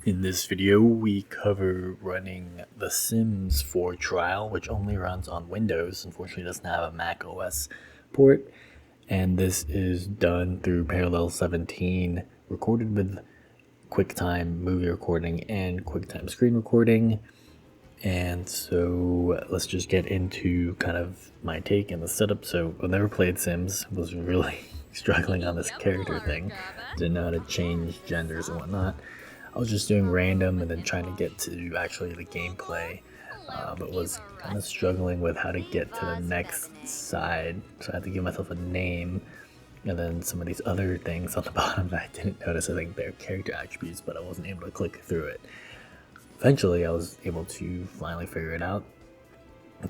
In this video, we cover running The Sims 4 trial, which only runs on Windows. Unfortunately, doesn't have a Mac OS port. And this is done through Parallel 17, recorded with QuickTime movie recording and QuickTime screen recording. And so let's just get into kind of my take and the setup. So I've never played Sims, was really struggling on this character thing. Didn't know how to change genders and whatnot. I was just doing random and then trying to get to actually the gameplay, but was kind of struggling with how to get to the next side. So I had to give myself a name, and then some of these other things on the bottom that I didn't notice. I think they're character attributes, but I wasn't able to click through it. Eventually, I was able to finally figure it out,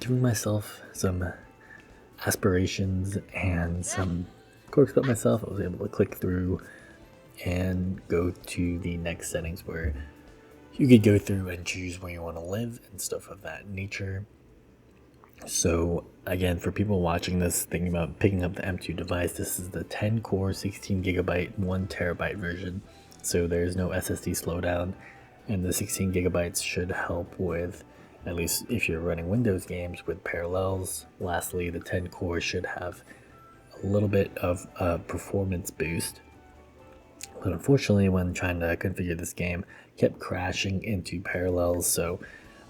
giving myself some aspirations and some quirks about myself. I was able to click through and go to the next settings where you could go through and choose where you want to live and stuff of that nature. So again, for people watching this, thinking about picking up the M2 device, this is the 10 core 16 gigabyte 1 terabyte version, so there's no SSD slowdown, and the 16 gigabytes should help with, at least if you're running Windows games, with parallels. Lastly, the 10 core should have a little bit of a performance boost. But unfortunately, when trying to configure this game, kept crashing into parallels, so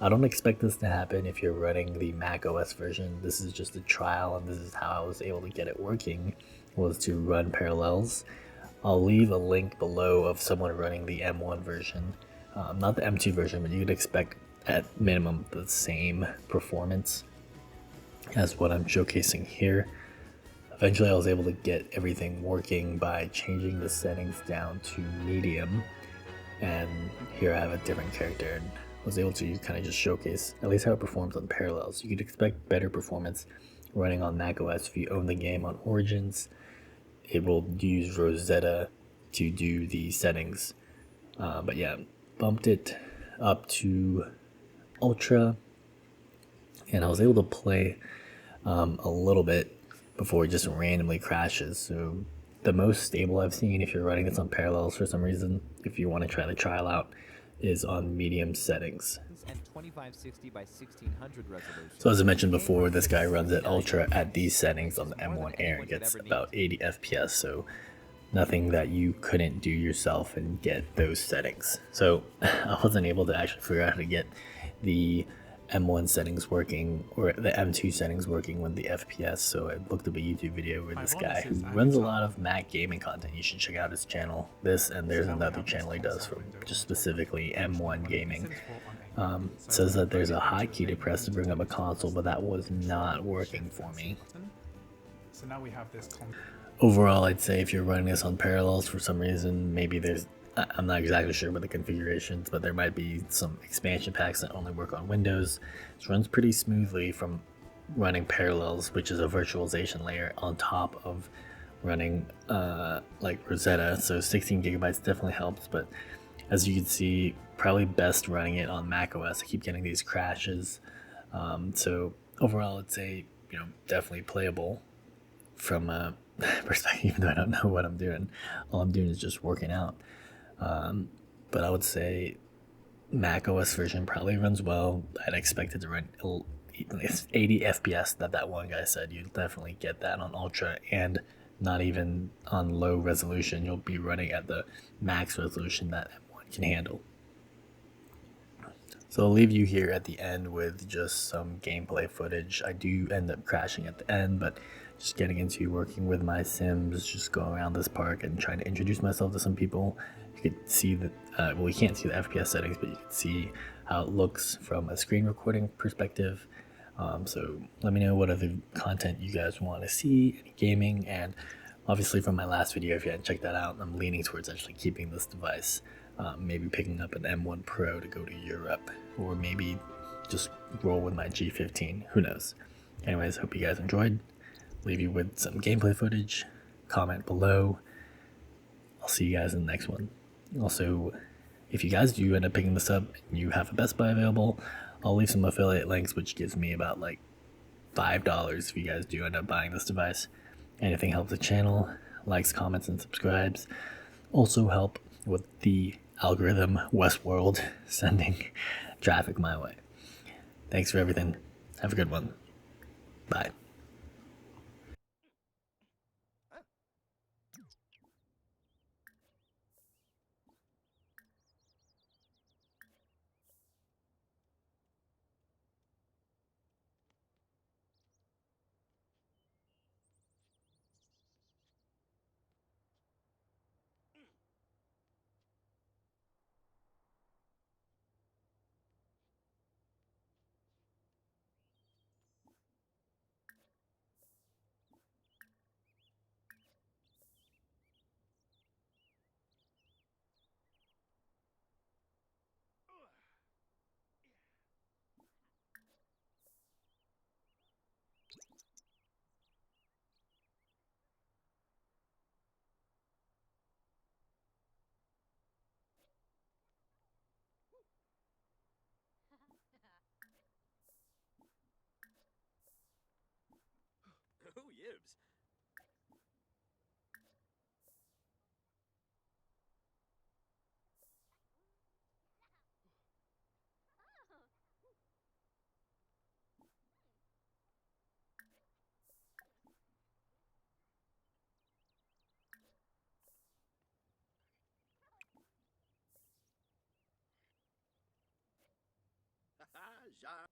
I don't expect this to happen if you're running the Mac OS version. This is just a trial, and this is how I was able to get it working, was to run parallels. I'll leave a link below of someone running the M1 version, not the M2 version, but you could expect at minimum the same performance as what I'm showcasing here. Eventually I was able to get everything working by changing the settings down to medium, and here I have a different character and was able to kind of just showcase at least how it performs on parallels. You could expect better performance running on macOS if you own the game on Origins. It will use Rosetta to do the settings, but yeah, bumped it up to Ultra, and I was able to play a little bit before it just randomly crashes. So the most stable I've seen, if you're running this on parallels for some reason, if you want to try the trial out, is on medium settings. So as I mentioned before, this guy runs at ultra at these settings on the M1 Air and gets about 80 FPS, so nothing that you couldn't do yourself and get those settings. So I wasn't able to actually figure out how to get the M1 settings working or the M2 settings working with the FPS, so I looked up a YouTube video where this guy who runs a lot of Mac gaming content, you should check out his channel, this, and there's another channel he does for just specifically M1 gaming, says that there's a hotkey to press to bring up a console, but that was not working for me. So now we have this. Overall, I'd say if you're running this on parallels for some reason, maybe I'm not exactly sure about the configurations, but there might be some expansion packs that only work on Windows. This runs pretty smoothly from running parallels, which is a virtualization layer on top of running like Rosetta. So 16 gigabytes definitely helps, but as you can see, probably best running it on macOS. I keep getting these crashes. So overall, I'd say, definitely playable from a perspective, even though I don't know what I'm doing. All I'm doing is just working out. But I would say Mac OS version probably runs well. I'd expect it to run 80 FPS that one guy said. You'll definitely get that on Ultra, and not even on low resolution. You'll be running at the max resolution that M1 can handle. So I'll leave you here at the end with just some gameplay footage. I do end up crashing at the end, but just getting into working with my Sims, just going around this park and trying to introduce myself to some people. You could see that, well, you can't see the FPS settings, but you can see how it looks from a screen recording perspective. So let me know what other content you guys want to see, any gaming, and obviously from my last video, if you hadn't checked that out, I'm leaning towards actually keeping this device, maybe picking up an M1 Pro to go to Europe, or maybe just roll with my G15, who knows. Anyways, hope you guys enjoyed. Leave you with some gameplay footage, comment below. I'll see you guys in the next one. Also, if you guys do end up picking this up and you have a Best Buy available, I'll leave some affiliate links, which gives me about like $5 if you guys do end up buying this device. Anything helps the channel. Likes, comments, and subscribes also help with the algorithm Westworld sending traffic my way. Thanks for everything. Have a good one. Bye. Oh, yibs. Haha, ja.